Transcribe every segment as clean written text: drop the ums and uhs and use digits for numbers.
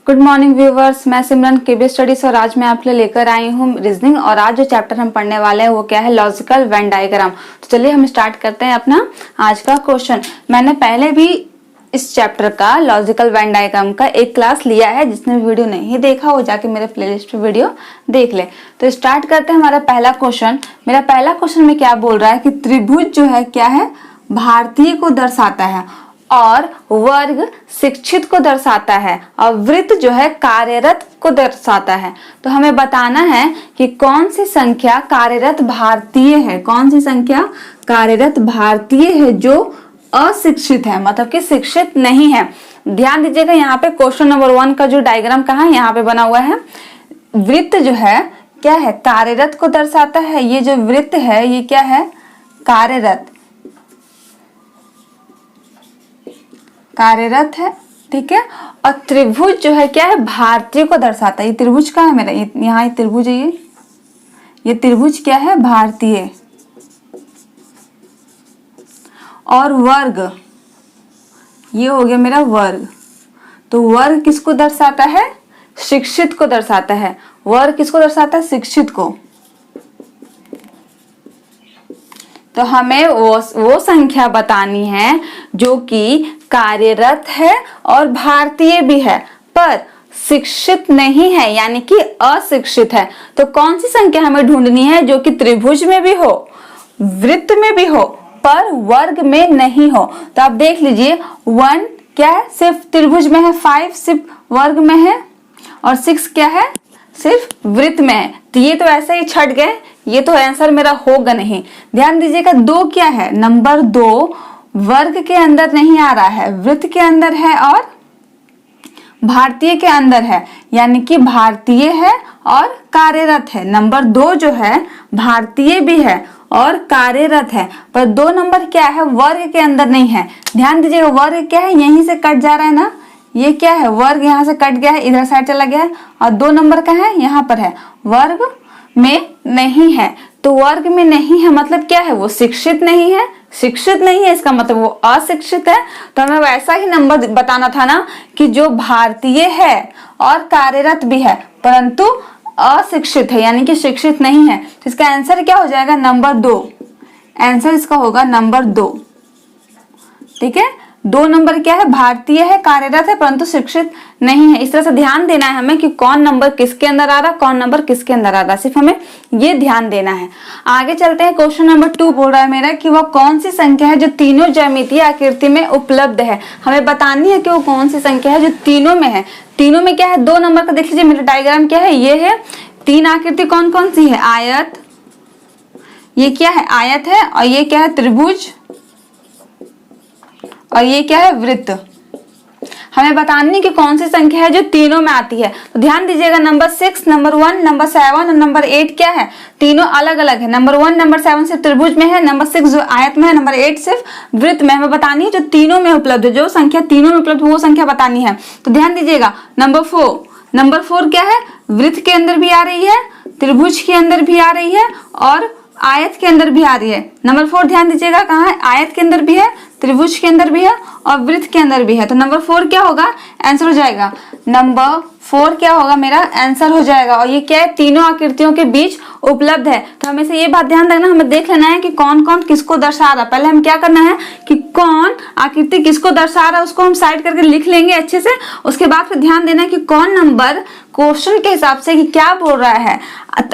Good morning viewers, मैं सिमरन केबी studies और आज मैं आपके लिए लेकर आई हूँ रीजनिंग। और आज जो चैप्टर हम पढ़ने वाले हैं वो क्या है, लॉजिकल वेन डायग्राम। तो चलिए हम स्टार्ट करते हैं अपना आज का क्वेश्चन। मैंने पहले भी इस चैप्टर का लॉजिकल वेन डायग्राम का एक क्लास लिया है, जिसने वीडियो नहीं देखा वो जाके मेरे प्लेलिस्ट पे वीडियो देख ले। तो स्टार्ट करते हैं हमारा पहला क्वेश्चन। मेरा पहला क्वेश्चन में क्या बोल रहा है कि त्रिभुज जो है क्या है, भारतीय को दर्शाता है और वर्ग शिक्षित को दर्शाता है और वृत्त जो है कार्यरत को दर्शाता है। तो हमें बताना है कि कौन सी संख्या कार्यरत भारतीय है, कौन सी संख्या कार्यरत भारतीय है जो अशिक्षित है, मतलब कि शिक्षित नहीं है। ध्यान दीजिएगा, यहाँ पे क्वेश्चन नंबर 1 का जो डायग्राम कहाँ है, यहाँ पे बना हुआ है। वृत्त जो है क्या है, कार्यरत को दर्शाता है। ये जो वृत्त है ये क्या है, कार्यरत है, ठीक है। और त्रिभुज जो है क्या है, भारतीय को दर्शाता है। ये त्रिभुज का है मेरा, यहाँ ये त्रिभुज है, ये त्रिभुज क्या है, भारतीय। और वर्ग, ये हो गया मेरा वर्ग। तो वर्ग किसको दर्शाता है, शिक्षित को दर्शाता है। वर्ग किसको दर्शाता है, शिक्षित को। तो हमें वो संख्या बतानी है जो कि कार्यरत है और भारतीय भी है पर शिक्षित नहीं है, यानी कि अशिक्षित है। तो कौन सी संख्या हमें ढूंढनी है जो कि त्रिभुज में भी हो, वृत्त में भी हो पर वर्ग में नहीं हो। तो आप देख लीजिए, 1 क्या है, सिर्फ त्रिभुज में है, 5 सिर्फ वर्ग में है और 6 क्या है, सिर्फ वृत्त में है। तो ये तो ऐसे ही छट गए, ये तो आंसर मेरा होगा नहीं। ध्यान दीजिएगा, 2 क्या है, नंबर 2 वर्ग के अंदर नहीं आ रहा है, वृत्त के अंदर है और भारतीय के अंदर है, यानी कि भारतीय है और कार्यरत है। नंबर 2 जो है भारतीय भी है और कार्यरत है, पर 2 नंबर क्या है, वर्ग के अंदर नहीं है। ध्यान दीजिएगा, वर्ग क्या है, यहीं से कट जा रहा है ना, ये क्या है, वर्ग यहाँ से कट गया है, इधर साइड चला गया है और 2 नंबर का है, यहाँ पर है, वर्ग में नहीं है। तो वर्ग में नहीं है मतलब क्या है, वो शिक्षित नहीं है। शिक्षित नहीं है इसका मतलब वो अशिक्षित है। तो हमें वैसा ही नंबर बताना था ना कि जो भारतीय है और कार्यरत भी है परंतु अशिक्षित है, यानी कि शिक्षित नहीं है। तो इसका आंसर क्या हो जाएगा, नंबर 2। आंसर इसका होगा नंबर 2, ठीक है। 2 नंबर क्या है, भारतीय है, कार्यरत है परंतु शिक्षित नहीं है। इस तरह से ध्यान देना है हमें कि कौन नंबर किसके अंदर आ रहा है, कौन नंबर किसके अंदर आ रहा है, सिर्फ हमें ये ध्यान देना है। आगे चलते हैं, क्वेश्चन नंबर 2 बोल रहा है मेरा कि वह कौन सी संख्या है जो तीनों ज्यामितीय आकृति में उपलब्ध है। हमें बतानी है कि वो कौन सी संख्या है जो तीनों में है। तीनों में क्या है, 2 नंबर का देख लीजिए, मेरा डायग्राम क्या है, ये है। 3 आकृति कौन कौन सी है, आयत, ये क्या है, आयत है, और ये क्या है, त्रिभुज, और ये क्या है, वृत्त। हमें बतानी कि कौन सी संख्या है जो तीनों में आती है। तो ध्यान दीजिएगा, नंबर 6, नंबर 1, नंबर 7 और नंबर 8 क्या है, तीनों अलग अलग है। नंबर 1 नंबर 7 सिर्फ त्रिभुज में है, नंबर 6 जो आयत में है, नंबर 8 सिर्फ वृत्त में। हमें बतानी है जो तीनों में उपलब्ध है, जो संख्या तीनों में उपलब्ध वो संख्या बतानी है। तो ध्यान दीजिएगा, नंबर 4 क्या है, वृत्त के अंदर भी आ रही है, त्रिभुज के अंदर भी आ रही है और आयत के अंदर भी आ रही है। नंबर 4 ध्यान दीजिएगा कहाँ है, आयत के अंदर भी है, त्रिभुज के अंदर भी है और वृत्त के अंदर भी है। तो नंबर 4 क्या होगा, आंसर हो जाएगा। नंबर 4 क्या होगा, मेरा आंसर हो जाएगा। और ये क्या है, तीनों आकृतियों के बीच उपलब्ध है। तो हमें से ये बात ध्यान रखना, हमें देख लेना है कि कौन कौन किसको दर्शा रहा है। पहले हम क्या करना है कि कौन आकृति किसको दर्शा रहा है उसको हम साइड करके लिख लेंगे अच्छे से। उसके बाद फिर ध्यान देना है कि कौन नंबर क्वेश्चन के हिसाब से कि क्या बोल रहा है,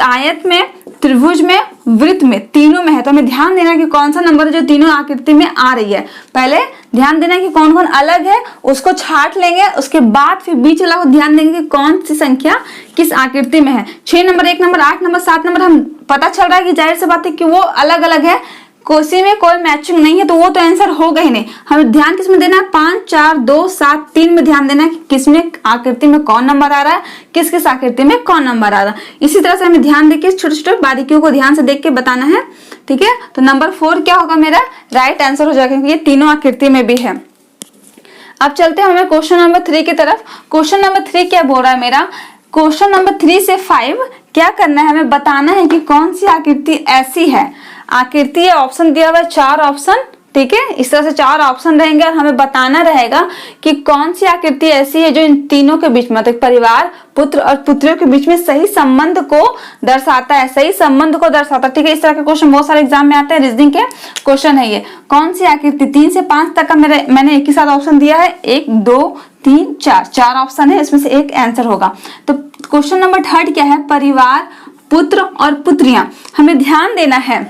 आयत में, त्रिभुज में, वृत्त में, तीनों में है। तो हमें ध्यान देना कि कौन सा नंबर है जो तीनों आकृति में आ रही है। पहले ध्यान देना कि कौन कौन अलग है, उसको छाट लेंगे, उसके बाद फिर बीच वाला को ध्यान देंगे कि कौन सी संख्या किस आकृति में है। 6 नंबर, 1 नंबर, 8 नंबर, 7 नंबर, हम पता चल रहा है कि जाहिर सी बात है कि वो अलग अलग है, कोसी में कोई मैचिंग नहीं है, तो वो तो आंसर होगा ही नहीं। हमें ध्यान किसमें देना है, 5, 4, 2, 7, 3 में ध्यान देना है कि किसमें आकृति में कौन नंबर आ रहा है, किस किस आकृति में कौन नंबर आ रहा है। इसी तरह से हमें ध्यान देके छोटे छोटे बारीकियों को ध्यान से देख के बताना है, ठीक है। तो नंबर 4 क्या होगा, मेरा राइट आंसर हो जाएगा, ये तीनों आकृति में भी है। अब चलते हैं हमें क्वेश्चन नंबर 3 की तरफ। क्वेश्चन नंबर 3 क्या बोल रहा है मेरा, क्वेश्चन नंबर 3 से 5 क्या करना है, हमें बताना है कि कौन सी आकृति ऐसी है। आकृति ऑप्शन दिया हुआ है, 4 ऑप्शन ठीक है, इस तरह से 4 ऑप्शन रहेंगे और हमें बताना रहेगा कि कौन सी आकृति ऐसी है जो इन तीनों के बीच में, मतलब परिवार, पुत्र और पुत्रियों के बीच में सही संबंध को दर्शाता है, सही संबंध को दर्शाता है। ठीक है, इस तरह के क्वेश्चन बहुत सारे एग्जाम में आते हैं, रीजनिंग के क्वेश्चन है ये। कौन सी आकृति, 3 से 5 तक का मैंने एक ही साथ ऑप्शन दिया है, 1 2 3 4 ऑप्शन है, इसमें से एक आंसर होगा। तो क्वेश्चन नंबर 3 क्या है, परिवार, पुत्र और पुत्रियां। हमें ध्यान देना है,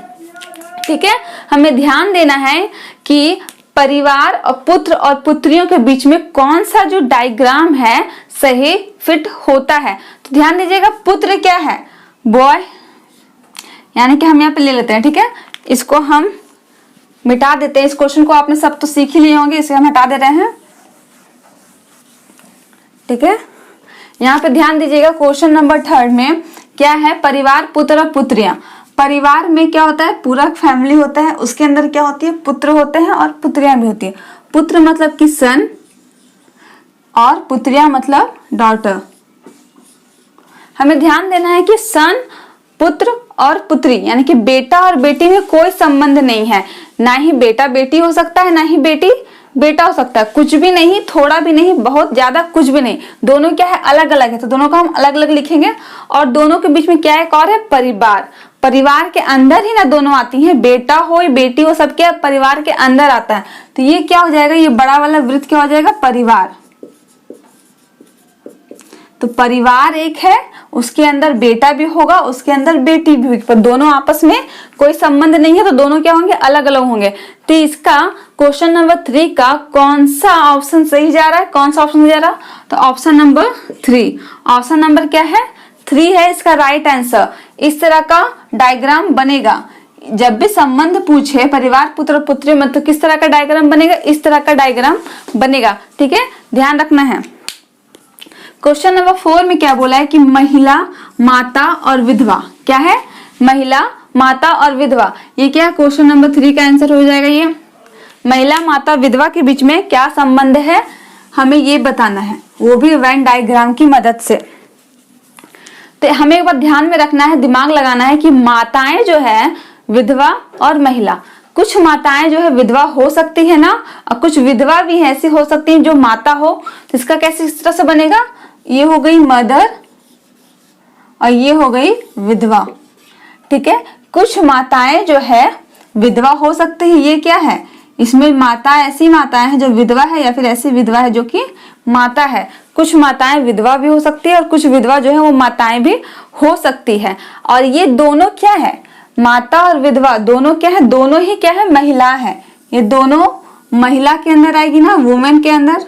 ठीक है, हमें ध्यान देना है कि परिवार और पुत्र और पुत्रियों के बीच में कौन सा जो डायग्राम है सही फिट होता है। तो ध्यान दीजिएगा, पुत्र क्या है, बॉय, यानी कि हम यहाँ पे ले लेते हैं। ठीक है, इसको हम मिटा देते हैं। इस क्वेश्चन को आपने सब तो सीख ही लिए होंगे, इसे हम हटा दे रहे हैं। ठीक है, यहाँ पे ध्यान दीजिएगा, क्वेश्चन नंबर 3 में क्या है, परिवार, पुत्र और पुत्रियां। परिवार में क्या होता है, पूरा फैमिली होता है, उसके अंदर क्या होती है, पुत्र होते हैं और पुत्रियां भी होती है। पुत्र मतलब कि सन और पुत्रियां मतलब डॉटर। हमें ध्यान देना है कि सन, पुत्र और पुत्री, यानी कि बेटा और बेटी में कोई संबंध नहीं है। ना ही बेटा बेटी हो सकता है, ना ही बेटी बेटा हो सकता है, कुछ भी नहीं, थोड़ा भी नहीं, बहुत ज्यादा कुछ भी नहीं। दोनों क्या है, अलग अलग है, तो दोनों को हम अलग अलग लिखेंगे। और दोनों के बीच में क्या एक और है, परिवार। परिवार के अंदर ही ना दोनों आती हैं, बेटा हो बेटी हो, सब क्या परिवार के अंदर आता है। तो ये क्या हो जाएगा, ये बड़ा वाला वृत्त क्या हो जाएगा, परिवार। तो परिवार एक है, उसके अंदर बेटा भी होगा, उसके अंदर बेटी भी होगी, पर दोनों आपस में कोई संबंध नहीं है, तो दोनों क्या होंगे, अलग अलग होंगे। तो इसका क्वेश्चन नंबर 3 का कौन सा ऑप्शन सही जा रहा है, कौन सा ऑप्शन जा रहा है, तो ऑप्शन नंबर 3। ऑप्शन नंबर क्या है, 3 है इसका राइट आंसर। इस तरह का डायग्राम बनेगा। जब भी संबंध पूछे परिवार, पुत्र और पुत्री में, तो किस तरह का डायग्राम बनेगा, इस तरह का डायग्राम बनेगा। ठीक है, ध्यान रखना है। क्वेश्चन नंबर 4 में क्या बोला है कि महिला, माता और विधवा। क्या है, महिला, माता और विधवा। ये क्या क्वेश्चन नंबर 3 का आंसर हो जाएगा। ये महिला, माता, विधवा के बीच में क्या संबंध है, हमें ये बताना है, वो भी वेन डायग्राम की मदद से। तो हमें एक बात ध्यान में रखना है, दिमाग लगाना है कि माताएं जो है विधवा और महिला, कुछ माताएं जो है विधवा हो सकती है ना, और कुछ विधवा भी है ऐसी हो सकती है जो माता हो। तो इसका कैसे इस तरह से बनेगा, ये हो गई मदर और ये हो गई विधवा। ठीक है, कुछ माताएं जो है विधवा हो सकती है, ये क्या है, इसमें माता ऐसी माताएं हैं जो विधवा है, या फिर ऐसी विधवा है जो कि माता है। कुछ माताएं विधवा भी हो सकती है और कुछ विधवा जो है वो माताएं भी हो सकती है। और ये दोनों क्या है, माता और विधवा दोनों क्या है, दोनों ही क्या है, महिला है। ये दोनों महिला के अंदर आएगी ना, वुमेन के अंदर।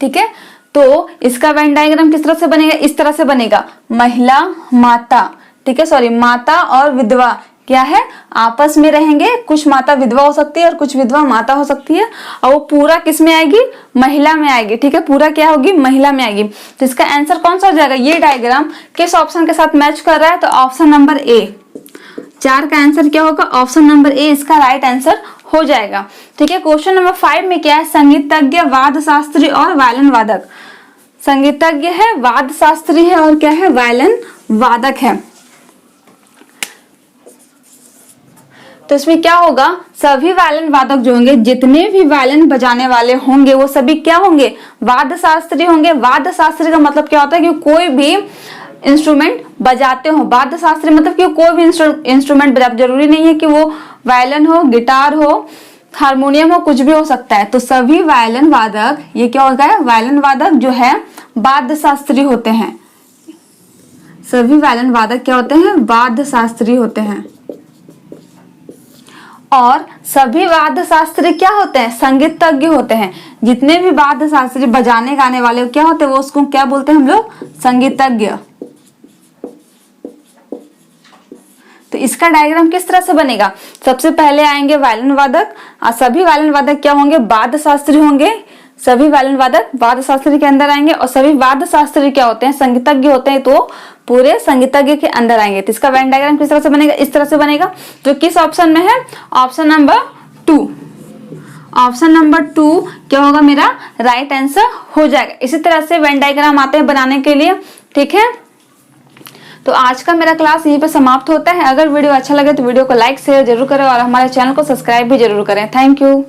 ठीक है, तो इसका वेन डायग्राम किस तरह से बनेगा, इस तरह से बनेगा, महिला, माता, ठीक है, सॉरी, माता और विधवा क्या है, आपस में रहेंगे। कुछ माता विधवा हो सकती है और कुछ विधवा माता हो सकती है, और वो पूरा किस में आएगी, महिला में आएगी। ठीक है, पूरा क्या होगी, महिला में आएगी। तो इसका आंसर कौन सा हो जाएगा, ये डायग्राम किस ऑप्शन के साथ मैच कर रहा है, तो ऑप्शन नंबर ए। 4 का आंसर क्या होगा, ऑप्शन नंबर ए इसका राइट आंसर हो जाएगा। ठीक है, क्वेश्चन नंबर 5 में क्या है, संगीतज्ञ, वाद्य शास्त्री और वायलिन वादक। संगीतज्ञ है, वाद्य शास्त्री है और क्या है, वायलिन वादक है। तो इसमें क्या होगा, सभी वायलिन वादक जो होंगे, जितने भी वायलिन बजाने वाले होंगे वो सभी क्या होंगे, वाद्य शास्त्री होंगे। वाद्य शास्त्री का मतलब क्या होता है कि कोई भी इंस्ट्रूमेंट बजाते हो। वाद्य शास्त्री मतलब कि कोई भी इंस्ट्रूमेंट बजाते, जरूरी नहीं है कि वो वायलिन हो, गिटार हो, हारमोनियम हो, कुछ भी हो सकता है। तो सभी वायलिन वादक, ये क्या होगा, वायलिन वादक जो है वाद्य शास्त्री होते हैं। सभी वायलिन वादक क्या होते हैं, वाद्य शास्त्री होते हैं। और सभी वाद्य शास्त्री क्या होते हैं, संगीतज्ञ होते हैं। जितने भी वाद्य शास्त्री बजाने गाने वाले क्या होते हैं, वो उसको क्या बोलते हैं हम लोग, संगीतज्ञ। तो इसका डायग्राम किस तरह से बनेगा, सबसे पहले आएंगे वायलिन वादक, और सभी वायलिन वादक क्या होंगे, वाद्य शास्त्री होंगे। सभी वायलिन वादक वाद्य शास्त्री के अंदर आएंगे, और सभी वाद्य शास्त्री क्या होते हैं, संगीतज्ञ होते हैं, तो पूरे संगीतज्ञ के अंदर आएंगे। तो इसका वेन डायग्राम किस तरह से बनेगा, इस तरह से बनेगा, जो किस ऑप्शन में है, ऑप्शन नंबर 2। ऑप्शन नंबर 2 क्या होगा, मेरा राइट आंसर हो जाएगा। इसी तरह से वेन डायग्राम आते हैं बनाने के लिए। ठीक है, तो आज का मेरा क्लास यहीं पे समाप्त होता है। अगर वीडियो अच्छा लगे तो वीडियो को लाइक शेयर जरूर करें और हमारे चैनल को सब्सक्राइब भी जरूर करें। Thank you.